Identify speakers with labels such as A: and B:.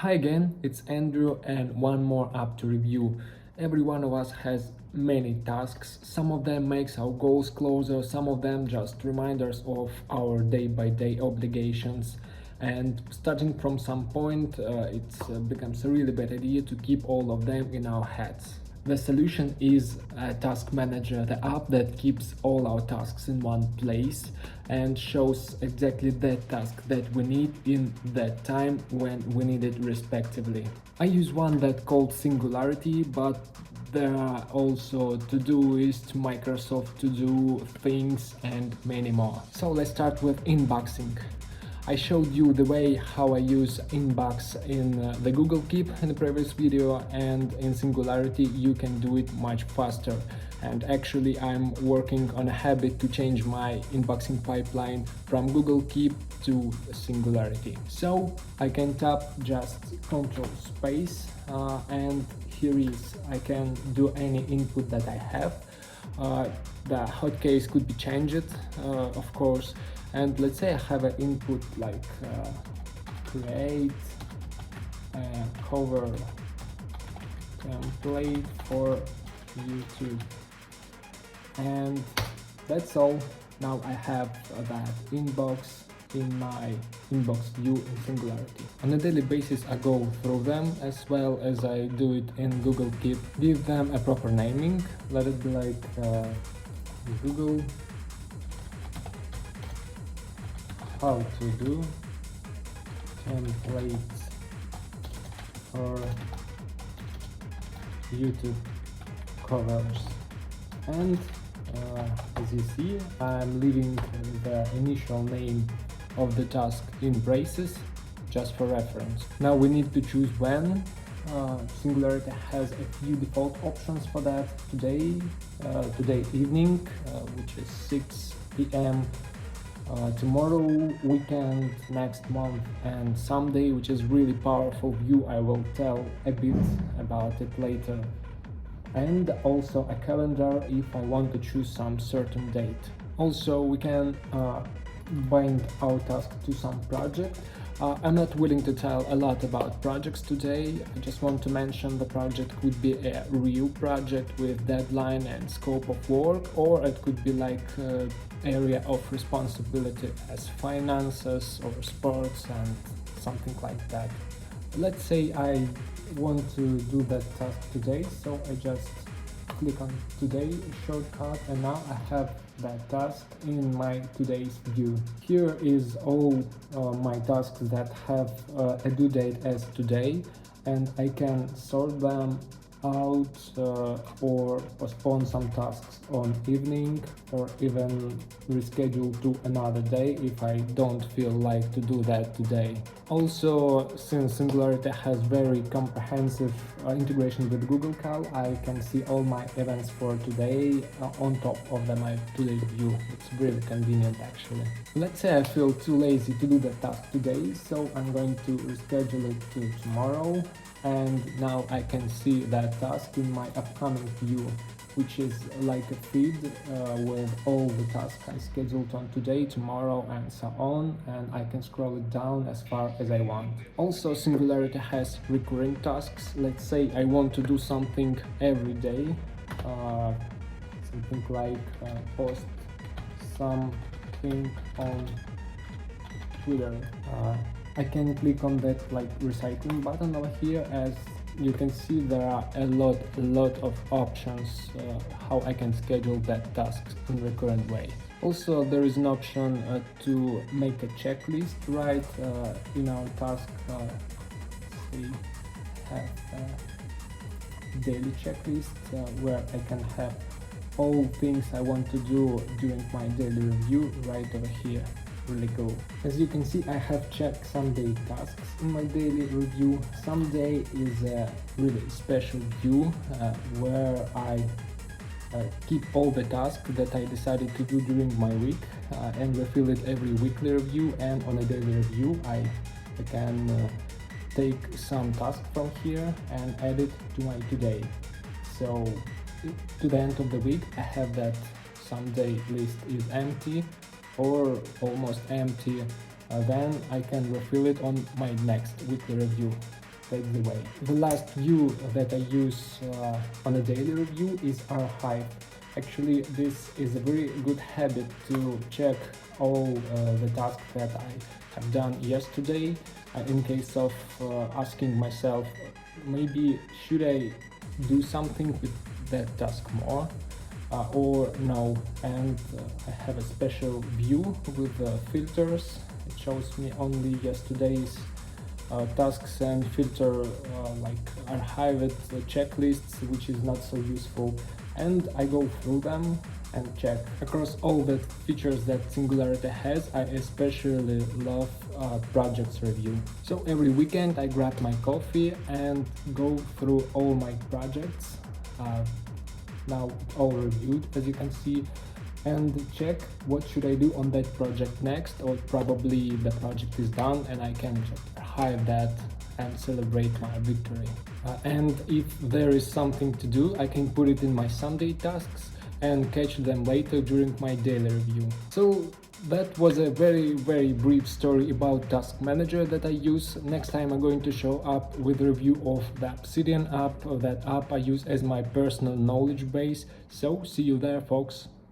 A: Hi again, it's Andrew and one more app to review. Every one of us has many tasks. Some of them makes our goals closer, some of them just reminders of our day-by-day obligations. And starting from some point, it becomes a really bad idea to keep all of them in our heads. The solution is a task manager, the app that keeps all our tasks in one place and shows exactly that task that we need in that time when we need it respectively. I use one that called Singularity, but there are also Todoist, Microsoft To Do, Things and many more. So let's start with inboxing. I showed you the way how I use Inbox in the Google Keep in the previous video, and in Singularity you can do it much faster. And actually I'm working on a habit to change my inboxing pipeline from Google Keep to Singularity. So I can tap just Control Space and here is I can do any input that I have. The hotkeys could be changed, of course, and let's say I have an input like create a cover template for YouTube, and that's all. Now I have that inbox in my inbox view in Singularity. On a daily basis I go through them as well as I do it in Google Keep. Give them a proper naming, let it be like Google how to do templates for YouTube covers, and as you see I'm leaving the initial name of the task in braces just for reference. Now we need to choose when. Singularity has a few default options for that. Today evening, which is 6 p.m. Tomorrow, weekend, next month, and someday, which is really powerful view. I will tell a bit about it later. And also a calendar if I want to choose some certain date. Also, we can bind our task to some project. I'm not willing to tell a lot about projects today. I just want to mention the project could be a real project with deadline and scope of work, or it could be like area of responsibility as finances or sports and something like that. Let's say I want to do that task today, so I just click on today shortcut, and now I have that task in my today's view. Here is all my tasks that have a due date as today, and I can sort them out or postpone some tasks on evening, or even reschedule to another day if I don't feel like to do that today. Also, since Singularity has very comprehensive integration with Google Cal, I can see all my events for today on top of my today's view. It's really convenient actually. Let's say I feel too lazy to do the task today, so I'm going to reschedule it to tomorrow, and now I can see that task in my upcoming view, which is like a feed with all the tasks I scheduled on today, tomorrow and so on, and I can scroll it down as far as I want. Also, Singularity has recurring tasks. Let's say I want to do something every day, something like post something on Twitter. I can click on that like recycling button over here. As you can see, there are a lot of options how I can schedule that task in recurrent way. Also, there is an option to make a checklist right in our task. We have a daily checklist where I can have all things I want to do during my daily review right over here. Really cool. As you can see, I have checked some day tasks in my daily review. Someday is a really special view where I keep all the tasks that I decided to do during my week and refill it every weekly review, and on a daily review I can take some task from here and add it to my today. So to the end of the week I have that someday list is empty or almost empty, then I can refill it on my next weekly review. fades away. The last view that I use on a daily review is archive. Actually, this is a very good habit to check all the tasks that I have done yesterday in case of asking myself, maybe should I do something with that task more or no. And I have a special view with filters. It shows me only yesterday's tasks and filter like archived checklists, which is not so useful, and I go through them and check. Across all the features that Singularity has, I especially love projects review. So every weekend I grab my coffee and go through all my projects, now all reviewed as you can see, and check what should I do on that project next, or probably the project is done and I can just archive that and celebrate my victory. And if there is something to do, I can put it in my Sunday tasks and catch them later during my daily review. So that was a very brief story about Task Manager that I use. Next time I'm going to show up with a review of the Obsidian app, or that app I use as my personal knowledge base. So see you there, folks.